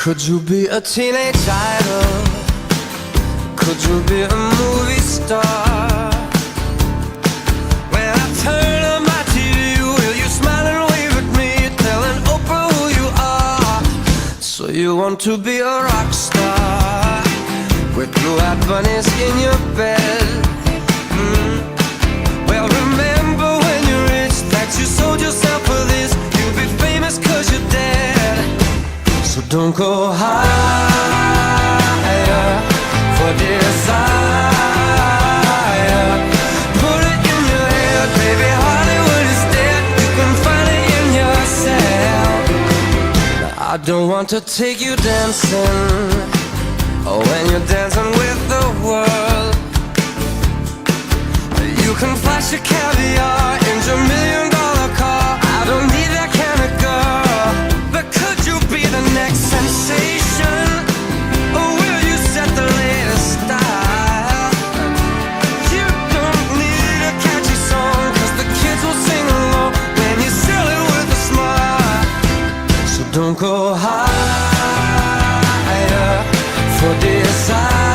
Could you be a teenage idol? Could you be a movie star? When I turn on my TV, will you smile and wave at me, telling Oprah who you are? So you want to be a rock star with blue-eyed bunnies in your bed? Well, remember when you're rich that you sold yourself for this. You'll be famous 'cause you're dead. So don't go higher for desire. Put it in your head, baby, Hollywood is dead. You can find it in yourself. Now, I don't want to take you dancing, oh, when you're dancing with the world. You can flash your caviar in your $1,000,000 car. I don't need that kind of girl. But could you be the next sensation? Or will you set the latest style? You don't need a catchy song, 'cause the kids will sing along when you sell it with a smile. So don't go higher for desire.